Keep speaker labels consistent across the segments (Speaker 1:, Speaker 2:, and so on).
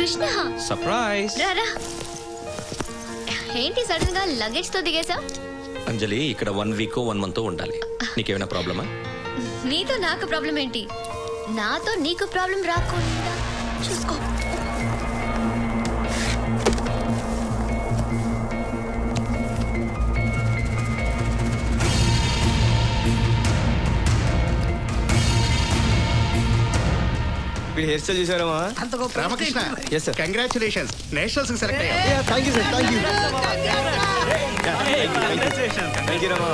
Speaker 1: Krishna
Speaker 2: surprise.
Speaker 1: రారా. ఏంటి sudden గా లగేజ్ తో దిగేసా?
Speaker 2: అంజలి ఇక్కడ 1 వీక్ 1 మంత్ ఉండాలి. నీకేమైనా ప్రాబ్లమా?
Speaker 1: నీతో నాకు ప్రాబ్లం ఏంటి? నాతో నీకు ప్రాబ్లం రాకుండా చూసుకో.
Speaker 3: హెయిర్ స్టైల్ చూసారా
Speaker 4: Ramakrishna?
Speaker 3: Yes sir.
Speaker 4: Congratulations, nationals కి సెలెక్ట్ అయ్యావు.
Speaker 3: Thank you sir. Thank you Rama.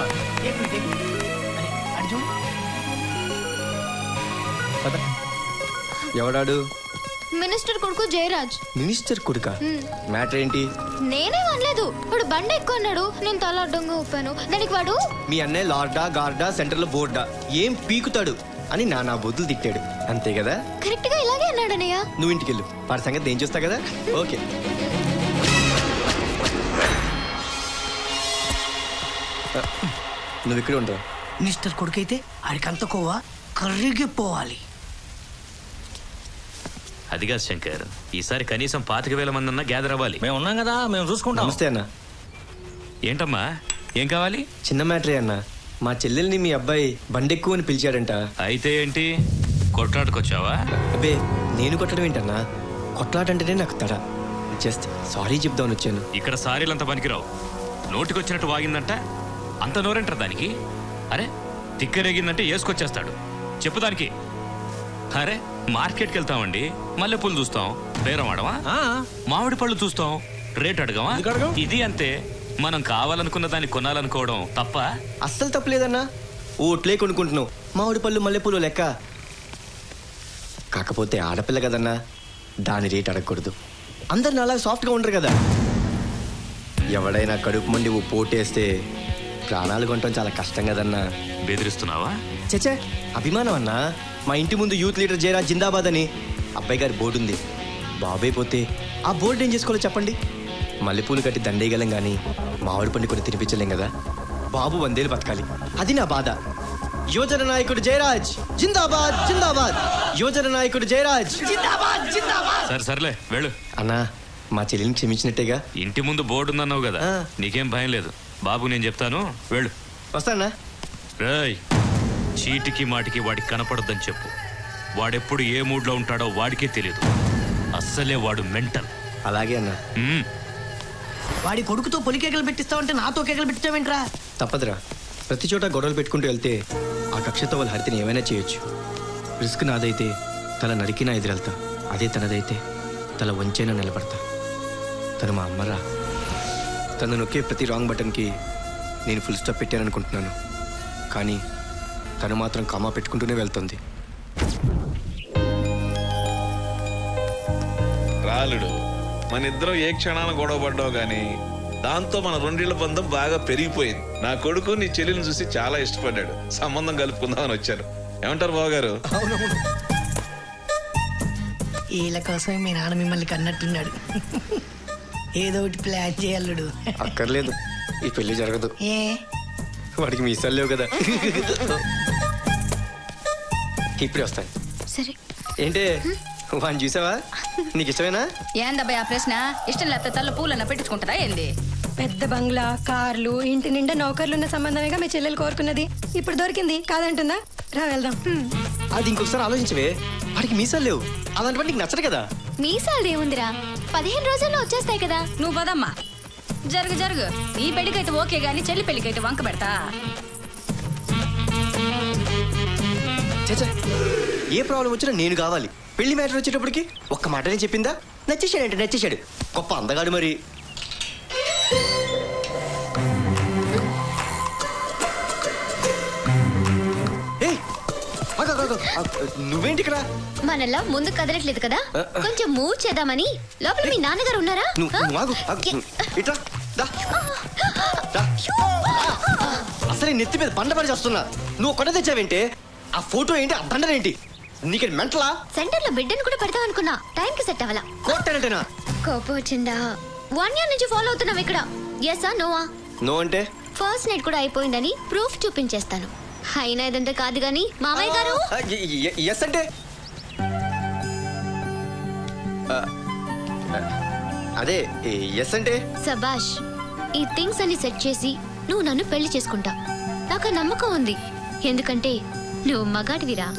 Speaker 3: ఎవడాడు?
Speaker 1: మినిస్టర్ కొడుకు జయరాజ్.
Speaker 3: మినిస్టర్ కొడుకా? మ్యాటర్ ఏంటి?
Speaker 1: నేనే అనలేదు, వాడు బండి ఎక్కువ అన్నాడు, నేను తల అడ్డంగా ఊపాను. దానికి వాడు
Speaker 3: మీ అన్నయ్య లార్డా గార్డా సెంటర్ లో బోర్డా ఏం పీకుతాడు అని నా బుద్ధులు తిట్టాడు, అంతే కదా?
Speaker 1: కరెక్ట్ గా ఇలాగే అన్నాడు అన్నయ్య.
Speaker 3: నువ్వు ఇంటికి వెళ్ళు, వాడి సంగతి నేను చూస్తా కదా. ఓకే. నువ్వు ఇక్కడ ఉంటావు.
Speaker 5: మినిస్టర్ కొడుకైతే ఆడికంత కోవా కర్రిగిపోవాలి.
Speaker 6: అదిగా శంకర్, ఈసారి కనీసం 25,000 మంది గ్యాదర్ అవ్వాలి.
Speaker 7: మేము ఉన్నాం కదా, మేము చూసుకుంటాం.
Speaker 3: నమస్తే అన్న.
Speaker 6: ఏంటమ్మా, ఏం కావాలి?
Speaker 3: చిన్న మ్యాటరే అన్న. మా చెల్లెల్ని మీ అబ్బాయి బండెక్కువ అని పిలిచాడంట.
Speaker 6: అయితే ఏంటి, కొట్లాటకొచ్చావా?
Speaker 3: అబ్బే, నేను కొట్టడం ఏంటన్నా? కొట్లాటంటేనే నాకు తడ. జస్ట్ సారీ చెప్దామని వచ్చాను.
Speaker 6: ఇక్కడ సారీలంతా పనికిరావు. నోటికొచ్చినట్టు వాగిందంట, అంత నోరేంటారు దానికి? అరే, తిక్కరేగిందంటే వేసుకొచ్చేస్తాడు. చెప్పు దానికి. అరే, మార్కెట్కి వెళ్తామండి, మల్లెపూలు చూస్తాం, బేరం ఆడమా? మామిడి పళ్ళు చూస్తాం, రేట్ అడగమా? ఇది అంతే. మనం కావాలనుకున్న దాన్ని కొనాలనుకోవడం తప్ప?
Speaker 3: అస్సలు తప్పలేదన్నా. ఓట్లే కొనుక్కుంటున్నావు, మామిడి పళ్ళు మల్లెపూలు లెక్క. కాకపోతే ఆడపిల్ల కదన్నా, దాని రేట్ అడగకూడదు. అందరు నాలా సాఫ్ట్గా ఉండరు కదా. ఎవడైనా కడుపు మండి ఓ పోటేస్తే ప్రాణాలు కొనటం చాలా కష్టం కదన్నా.
Speaker 6: బెదిరిస్తున్నావా?
Speaker 3: చచ్చే, అభిమానం అన్నా. మా ఇంటి ముందు యూత్ లీడర్ జయరాజ్ జిందాబాద్ అని అబ్బాయి గారి బోర్డు ఉంది. బాబాయ్ పోతే ఆ బోర్డు ఏం చేసుకోవాలో చెప్పండి? మల్లెపూలు కట్టి దండేయగలం కానీ మామిడి పండు కొన్ని తినిపించలేం కదా. బాబు 100 ఏళ్ళు బతకాలి, అది నా బాధ. యువజన నాయకుడు జయరాజ్ జిందాబాద్ జిందాబాద్. యువజన నాయకుడు జయరాజ్
Speaker 5: జిందాబాద్ జిందాబాద్.
Speaker 6: సరే సర్లే, వెళ్ళు.
Speaker 3: అన్నా, మా చెల్లిని క్షమించినట్టేగా?
Speaker 6: ఇంటి ముందు బోర్డు ఉందన్నావు కదా, నీకేం భయం లేదు. బాబు నేను చెప్తాను, వెళ్ళు.
Speaker 3: వస్తానా?
Speaker 6: రేయ్, చీటికి మాటికి వాడికి కనపడద్దని చెప్పు. వాడెప్పుడు ఏ మూడ్లో ఉంటాడో వాడికే తెలియదు. అస్సలే వాడు మెంటల్.
Speaker 3: అలాగే అన్నా.
Speaker 5: వాడి కొడుకుతో పొలి కేకలు పెట్టిస్తావంటే నాతో కేకలు పెట్టించావేంట్రా?
Speaker 3: తప్పదురా, ప్రతి చోట గొడవలు పెట్టుకుంటూ వెళ్తే ఆ కక్షతో వాళ్ళ హరితని ఏమైనా చేయొచ్చు. రిస్క్ నాదైతే తల నరికినా ఎదురెళ్తా, అదే తనదైతే తల వంచైనా నిలబడతా. తను మా అమ్మరా. తను నొక్కే ప్రతి రాంగ్ బటన్కి నేను ఫుల్ స్టాప్ పెట్టాననుకుంటున్నాను, కానీ తను మాత్రం కామా పెట్టుకుంటూనే వెళ్తుంది.
Speaker 8: రాలుడు, మన ఇద్దరం ఏ క్షణాన గొడవ పడ్డావు గానీ దాంతో మన 2 ఏళ్ల బంధం బాగా పెరిగిపోయింది. నా కొడుకు నీ చెల్లిని చూసి చాలా ఇష్టపడ్డాడు. సంబంధం కలుపుకుందామని వచ్చారు. ఏమంటారు బావగారు?
Speaker 5: వీళ్ళ కోసమే మీ నాన్న మిమ్మల్ని కన్నట్టున్నాడు. ఏదో ఒకటి ప్లాన్ చేయాలడు.
Speaker 3: అక్కర్లేదు, ఈ పెళ్లి జరగదు.
Speaker 5: ఏ,
Speaker 3: వాడికి మీ ఇష్టాలు లేవు కదా. ఇప్పుడే వస్తాను.
Speaker 1: సరే.
Speaker 3: ఏంటి వాడిని చూసావా? నీకు ఇష్టమేనా?
Speaker 9: ఏందబ్బాయి ఆ ప్రశ్న? ఇష్టం లేకపోతే తల్ల పూలన్నా పెట్టించుకుంటారా ఏంది?
Speaker 10: పెద్ద బంగ్లా, కార్లు, ఇంటి నిండా నౌకర్లున్న సంబంధమేగా మీ చెల్లెలు కోరుకున్నది. ఇప్పుడు దొరికింది, కాదంటుందా? రా వెళ్దాం.
Speaker 3: అది ఇంకొకసారి ఆలోచించవే. వాడికి మీసాలు లేవు, అలాంటి నీకు నచ్చదు కదా.
Speaker 1: మీసాలు ఏముందిరా, 15 రోజుల్లో వచ్చేస్తాయి కదా.
Speaker 9: నువ్వు పదమ్మా, జరుగు జరుగు. ఈ పెళ్లికైతే ఓకే గానీ చెల్లి పెళ్లికైతే వంక పెడతా.
Speaker 3: ఏ ప్రాబ్లం వచ్చినా నేను కావాలి. పెళ్లి మ్యాటర్ వచ్చేటప్పటికి ఒక్క మాటనే చెప్పిందా? నచ్చేసాడంటే నచ్చేసాడు, గొప్ప అందగాడు మరి. నువ్వేంటి ఇక్కడ?
Speaker 1: మనలా ముందు కదలట్లేదు కదా, కొంచెం మూవ్ చేద్దామని. లోపల మీ నాన్నగారు ఉన్నారా?
Speaker 3: అసలు నెత్తి మీద బండ పడి చేస్తున్నా. నువ్వు కొట్ట తెచ్చావేంటే? ఆ ఫోటో ఏంటి, ఆ దండనేంటి? నీకు మెంటలా?
Speaker 1: సెంటర్ లో బిడ్డను కూడా పెడతాం అనుకున్నా, టైం కి సెట్ అవ్వాలా.
Speaker 3: కొట్టానంటేనా?
Speaker 1: కోపం వచ్చిందా? 1 year నుంచి ఫాలో అవుతున్నాం ఇక్కడ. ఎస్ఆ నోవా?
Speaker 3: నో అంటే
Speaker 1: ఫస్ట్ నైట్ కూడా అయిపోయిందని ప్రూఫ్ చూపించేస్తాను. అయినా ఇదంతా కాదు గాని మామయ్య గారు.
Speaker 3: ఎస్ అంటే అదే ఎస్ అంటే
Speaker 1: సబాష్. ఈ థింగ్స్ అన్ని సెట్ చేసి నువ్వు నన్ను పెళ్లి చేసుకుంటా. నాకు ఆ నమ్మకం ఉంది, ఎందుకంటే నువ్వు మగాడివిరా.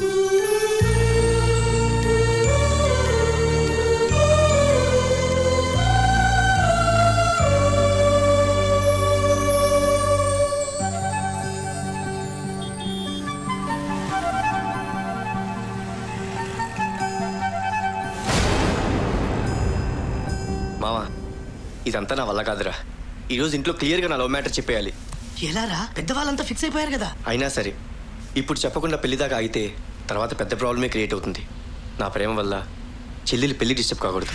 Speaker 3: మావా, ఇదంతా నా వల్ల కాదురా. ఈరోజు ఇంట్లో క్లియర్గా నా లవ్ మ్యాటర్ చెప్పేయాలి.
Speaker 5: ఎలారా? పెద్దవాళ్ళంతా ఫిక్స్ అయిపోయారు కదా.
Speaker 3: అయినా సరే ఇప్పుడు చెప్పకుండా పెళ్లి దాకా అయితే తర్వాత పెద్ద ప్రాబ్లమే క్రియేట్ అవుతుంది. నా ప్రేమ వల్ల చెల్లెలి పెళ్లి డిస్టర్బ్ కాకూడదు.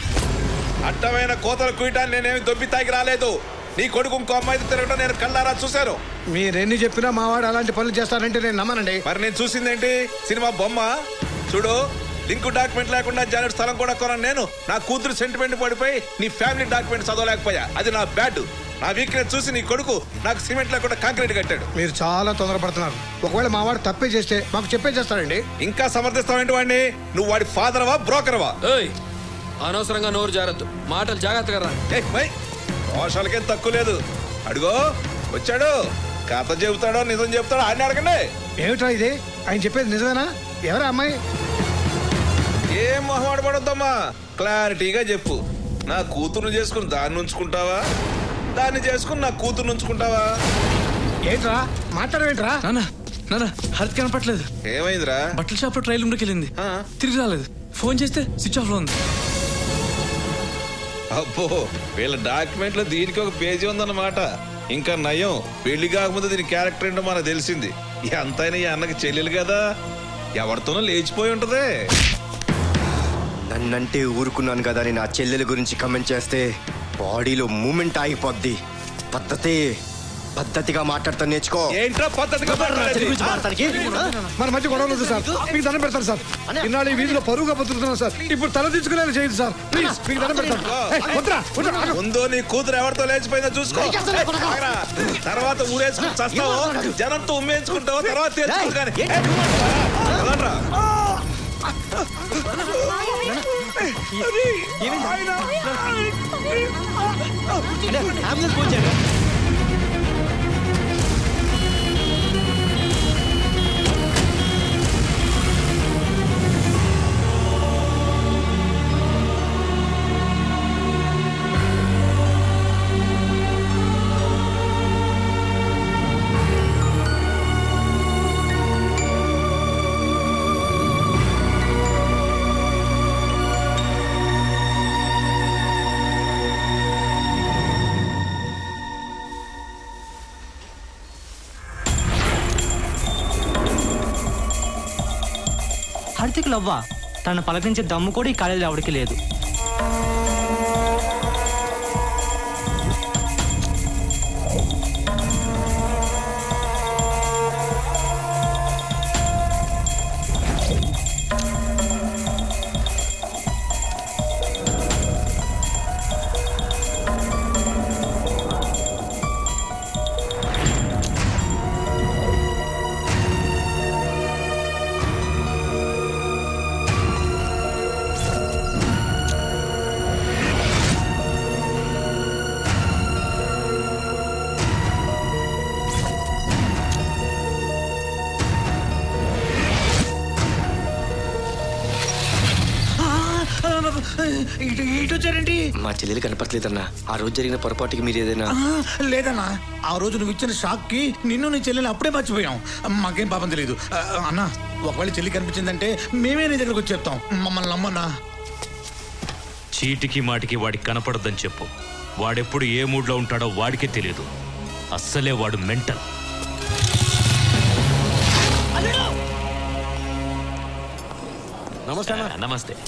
Speaker 8: అడ్డమైన కోతలు కుయటాన్ని నేనేమి దొబ్బి తాగి రాలేదు. నీ కొడుకు ఇంకో అమ్మాయితో తిరగడం నేను కళ్ళారా చూశాను.
Speaker 4: మీరెన్ని చెప్పినా మావాడు అలాంటి పనులు చేస్తారంటే నేను నమ్మనండి.
Speaker 8: మరి నేను చూసిందేంటి? సినిమా బొమ్మ చూడు. లింక్ డాక్యుమెంట్ లేకుండా జానెట్ స్థలం కూడా కొన్నాను నేను. నా కూతురు సెంటిమెంట్ పడిపోయి నీ ఫ్యామిలీ డాక్యుమెంట్ చదవలేకపోయా. అది నా బ్యాడ్. నా వీక్నెస్ చూసి నీ కొడుకు నాకు సిమెంట్ లేకుండా కాంక్రీట్ కట్టాడు.
Speaker 4: మీరు చాలా తొందరపడుతున్నారు. ఒకవేళ మావాడు తప్పే చేస్తే మాకు చెప్పే చేస్తాడండి.
Speaker 8: ఇంకా సమర్థిస్తావేంటి వాడిని? నువ్వు వాడి ఫాదర్వా బ్రోకర్వా?
Speaker 7: అనవసరంగా నోరు జాగ్రత్త, మాటలు జాగ్రత్తగా రా.
Speaker 8: దోషాలకేం తక్కువ లేదు. అడుగో వచ్చాడు. కథ చెబుతాడో నిజం చెబుతాడో ఆయన అడగండి.
Speaker 4: ఏమిట్రా ఇది? ఆయన చెప్పేది నిజమేనా? ఎవరా అమ్మాయి?
Speaker 8: ఏం మొహమాట పడొద్దమ్మా, క్లారిటీగా చెప్పు. నా కూతురు చేసుకుని దాన్ని ఉంచుకుంటావా, దాన్ని చేసుకుని నా కూతురు ఉంచుకుంటావా?
Speaker 4: ఏంట్రా మాట్లాడవేంట్రా?
Speaker 7: నాన్న హరిత కనపట్లేదు.
Speaker 8: ఏమైందిరా?
Speaker 7: బట్టల షాప్ లో ట్రైల్ రూమ్కి వెళ్ళింది, తిరిగి రాలేదు. ఫోన్ చేస్తే స్విచ్ ఆఫ్ లో ఉంది.
Speaker 8: అబ్బో, వీళ్ళ డాక్యుమెంట్ లో దీనికి ఒక పేజీ ఉందన్నమాట. ఇంకా నయం, పెళ్లి కాకముందు దీని క్యారెక్టర్ ఏంటో మనకు తెలిసింది. ఎంతైనా ఈ అన్నకి చెల్లెలు కదా, ఎవరితోనో లేచిపోయి ఉంటది.
Speaker 3: నన్నంటే ఊరుకున్నాను కదా అని నా చెల్లెల గురించి కమెంట్ చేస్తే బాడీలో మూమెంట్ ఆగిపోద్ది. పద్ధతిగా మాట్లాడతా నేర్చుకో.
Speaker 8: ఏంట్రా పద్ధతిగా
Speaker 4: మన మధ్య గొడవలు సార్, మీకు దండం పెడతారు సార్. ఇన్నాళ్ళు ఈ వీధిలో పరువుగా బతుకుతున్నాను సార్. ఇప్పుడు తల తీసుకునేలా చేయదు సార్, ప్లీజ్ మీకు దండం పెడతారు.
Speaker 8: ముందు నీ కూతురు ఎవరితో లేచిపోయిందో చూసుకో. తర్వాత ఊరేసుకుని చస్తావో, జనంతో ఉమ్మేసుకుంటావో తర్వాత తెలుసుకుంటాను.
Speaker 11: హర్తిక్ లవ్వా? తను పలకరించే దమ్ము కూడా ఈ కాలేజీలో ఎవరికి లేదు.
Speaker 3: మా చెల్లెలు కనపట్లేదన్నా. ఆ రోజు జరిగిన పొరపాటుకి మీరు ఏదైనా?
Speaker 4: లేదన్నా, ఆ రోజు నువ్వు ఇచ్చిన షాక్ కి నిన్ను నీ చెల్లెలు అప్పుడే మర్చిపోయాం. మాకేం పాపం తెలియదు అన్నా. ఒకవేళ చెల్లి కనిపించిందంటే మేమే నీ దగ్గరకు వచ్చి చెప్తాం. మమ్మల్ని నమ్మన్నా.
Speaker 6: చీటికి మాటికి వాడికి కనపడద్దని చెప్పు. వాడెప్పుడు ఏ మూడ్లో ఉంటాడో వాడికే తెలియదు. అస్సలే వాడు మెంటల్.
Speaker 7: నమస్తే.
Speaker 6: నమస్తే.